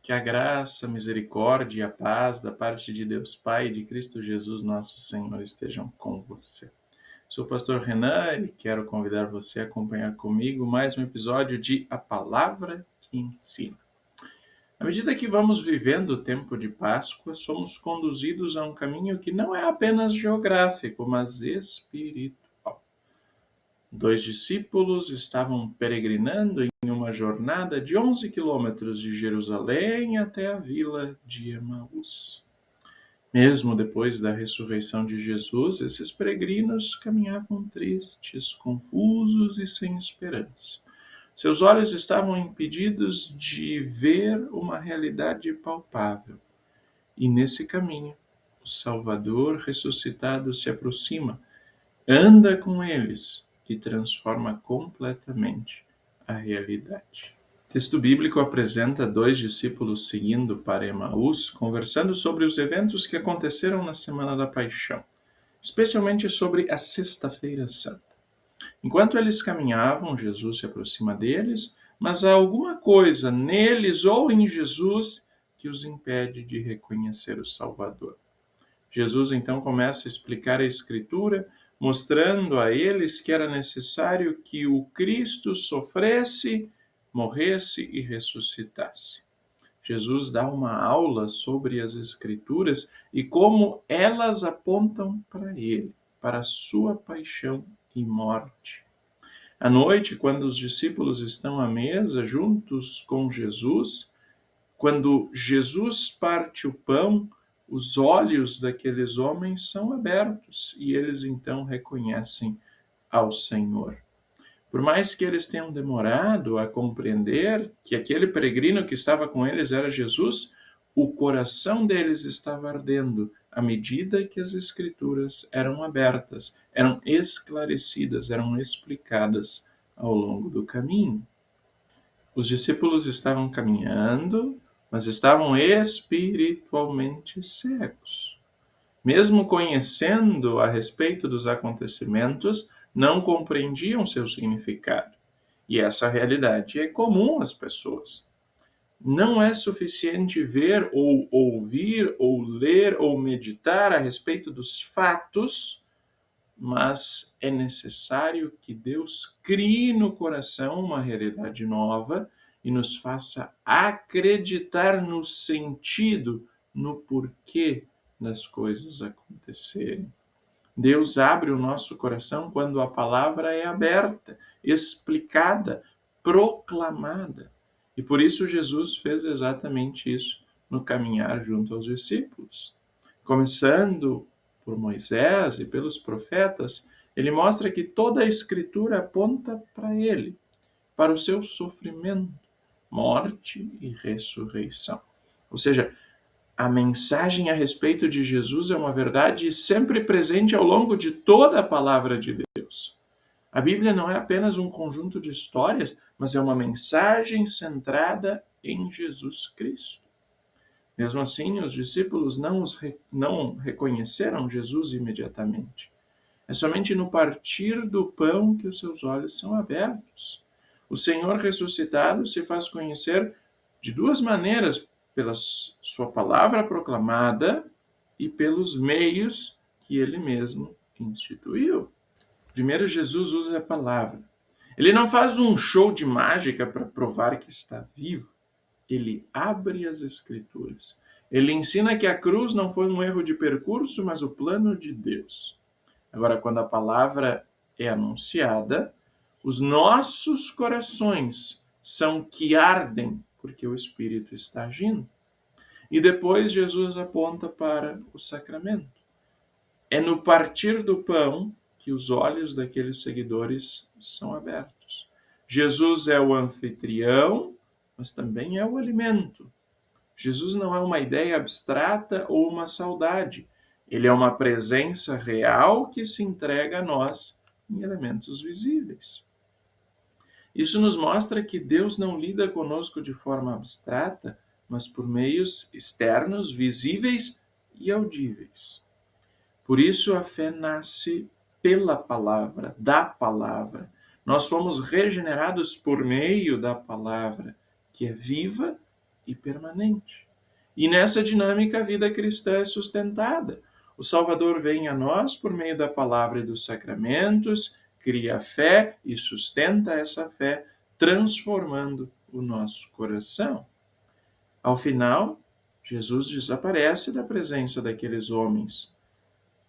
Que a graça, a misericórdia e a paz da parte de Deus Pai e de Cristo Jesus, nosso Senhor, estejam com você. Sou o pastor Renan e quero convidar você a acompanhar comigo mais um episódio de A Palavra que Ensina. À medida que vamos vivendo o tempo de Páscoa, somos conduzidos a um caminho que não é apenas geográfico, mas espiritual. 2 discípulos estavam peregrinando em uma jornada de 11 quilômetros de Jerusalém até a vila de Emaús. Mesmo depois da ressurreição de Jesus, esses peregrinos caminhavam tristes, confusos e sem esperança. Seus olhos estavam impedidos de ver uma realidade palpável. E nesse caminho, o Salvador ressuscitado se aproxima, anda com eles e transforma completamente a realidade. O texto bíblico apresenta 2 discípulos seguindo para Emaús, conversando sobre os eventos que aconteceram na Semana da Paixão, especialmente sobre a Sexta-feira Santa. Enquanto eles caminhavam, Jesus se aproxima deles, mas há alguma coisa neles ou em Jesus que os impede de reconhecer o Salvador. Jesus então começa a explicar a Escritura, mostrando a eles que era necessário que o Cristo sofresse, morresse e ressuscitasse. Jesus dá uma aula sobre as Escrituras e como elas apontam para ele, para a sua paixão e morte. À noite, quando os discípulos estão à mesa juntos com Jesus, quando Jesus parte o pão, os olhos daqueles homens são abertos e eles então reconhecem ao Senhor. Por mais que eles tenham demorado a compreender que aquele peregrino que estava com eles era Jesus, o coração deles estava ardendo à medida que as Escrituras eram abertas, eram esclarecidas, eram explicadas ao longo do caminho. Os discípulos estavam caminhando, mas estavam espiritualmente cegos. Mesmo conhecendo a respeito dos acontecimentos, não compreendiam seu significado. E essa realidade é comum às pessoas. Não é suficiente ver ou ouvir ou ler ou meditar a respeito dos fatos, mas é necessário que Deus crie no coração uma realidade nova e nos faça acreditar no sentido, no porquê das coisas acontecerem. Deus abre o nosso coração quando a palavra é aberta, explicada, proclamada. E por isso Jesus fez exatamente isso no caminhar junto aos discípulos. Começando por Moisés e pelos profetas, ele mostra que toda a Escritura aponta para ele, para o seu sofrimento, morte e ressurreição. Ou seja, a mensagem a respeito de Jesus é uma verdade sempre presente ao longo de toda a palavra de Deus. A Bíblia não é apenas um conjunto de histórias, mas é uma mensagem centrada em Jesus Cristo. Mesmo assim, os discípulos não reconheceram Jesus imediatamente. É somente no partir do pão que os seus olhos são abertos. O Senhor ressuscitado se faz conhecer de duas maneiras, pela sua palavra proclamada e pelos meios que ele mesmo instituiu. Primeiro, Jesus usa a palavra. Ele não faz um show de mágica para provar que está vivo. Ele abre as Escrituras. Ele ensina que a cruz não foi um erro de percurso, mas o plano de Deus. Agora, quando a palavra é anunciada, os nossos corações são que ardem, porque o Espírito está agindo. E depois Jesus aponta para o sacramento. É no partir do pão que os olhos daqueles seguidores são abertos. Jesus é o anfitrião, mas também é o alimento. Jesus não é uma ideia abstrata ou uma saudade. Ele é uma presença real que se entrega a nós em elementos visíveis. Isso nos mostra que Deus não lida conosco de forma abstrata, mas por meios externos, visíveis e audíveis. Por isso a fé nasce pela palavra, da palavra. Nós fomos regenerados por meio da palavra, que é viva e permanente. E nessa dinâmica a vida cristã é sustentada. O Salvador vem a nós por meio da palavra e dos sacramentos, cria a fé e sustenta essa fé, transformando o nosso coração. Ao final, Jesus desaparece da presença daqueles homens.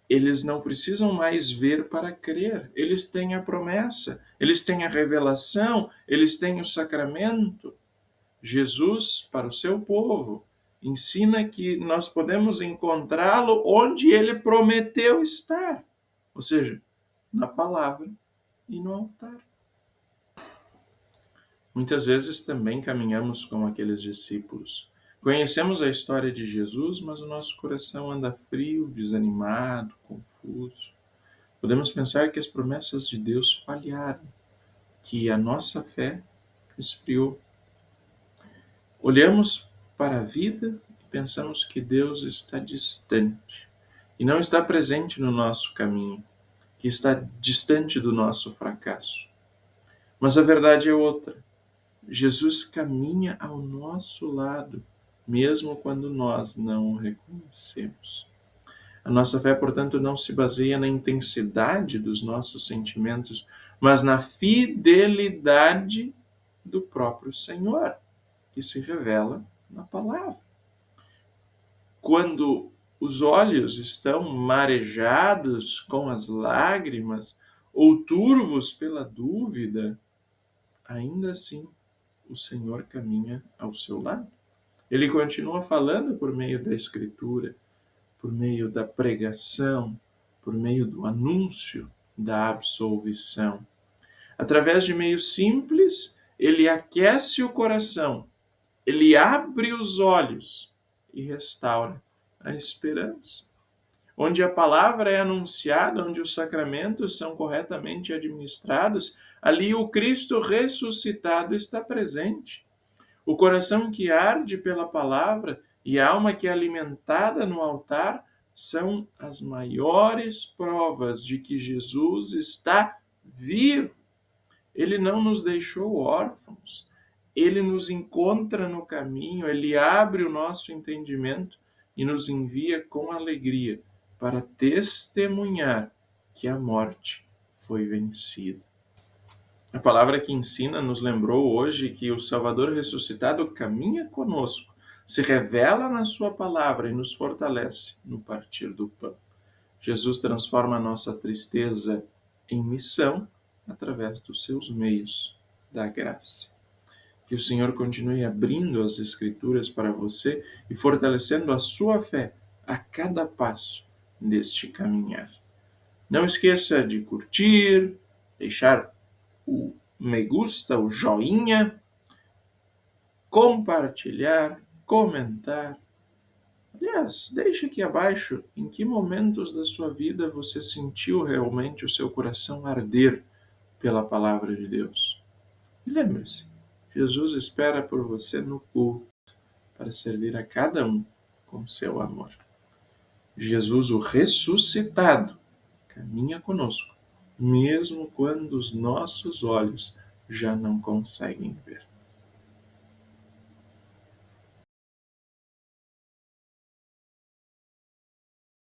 Eles não precisam mais ver para crer. Eles têm a promessa, eles têm a revelação, eles têm o sacramento. Jesus, para o seu povo, ensina que nós podemos encontrá-lo onde ele prometeu estar, ou seja, na palavra e no altar. Muitas vezes também caminhamos com aqueles discípulos. Conhecemos a história de Jesus, mas o nosso coração anda frio, desanimado, confuso. Podemos pensar que as promessas de Deus falharam, que a nossa fé esfriou. Olhamos para a vida e pensamos que Deus está distante, que não está presente no nosso caminho, que está distante do nosso fracasso. Mas a verdade é outra. Jesus caminha ao nosso lado, mesmo quando nós não o reconhecemos. A nossa fé, portanto, não se baseia na intensidade dos nossos sentimentos, mas na fidelidade do próprio Senhor, que se revela na palavra. Quando os olhos estão marejados com as lágrimas ou turvos pela dúvida, ainda assim o Senhor caminha ao seu lado. Ele continua falando por meio da Escritura, por meio da pregação, por meio do anúncio da absolvição. Através de meios simples, ele aquece o coração, ele abre os olhos e restaura a esperança. Onde a palavra é anunciada, onde os sacramentos são corretamente administrados, ali o Cristo ressuscitado está presente. O coração que arde pela palavra e a alma que é alimentada no altar são as maiores provas de que Jesus está vivo. Ele não nos deixou órfãos. Ele nos encontra no caminho, ele abre o nosso entendimento e nos envia com alegria para testemunhar que a morte foi vencida. A palavra que ensina nos lembrou hoje que o Salvador ressuscitado caminha conosco, se revela na sua palavra e nos fortalece no partir do pão. Jesus transforma a nossa tristeza em missão através dos seus meios da graça. Que o Senhor continue abrindo as Escrituras para você e fortalecendo a sua fé a cada passo deste caminhar. Não esqueça de curtir, deixar o me gusta, o joinha, compartilhar, comentar. Aliás, deixe aqui abaixo em que momentos da sua vida você sentiu realmente o seu coração arder pela palavra de Deus. E lembre-se, Jesus espera por você no culto para servir a cada um com seu amor. Jesus, o ressuscitado, caminha conosco, mesmo quando os nossos olhos já não conseguem ver.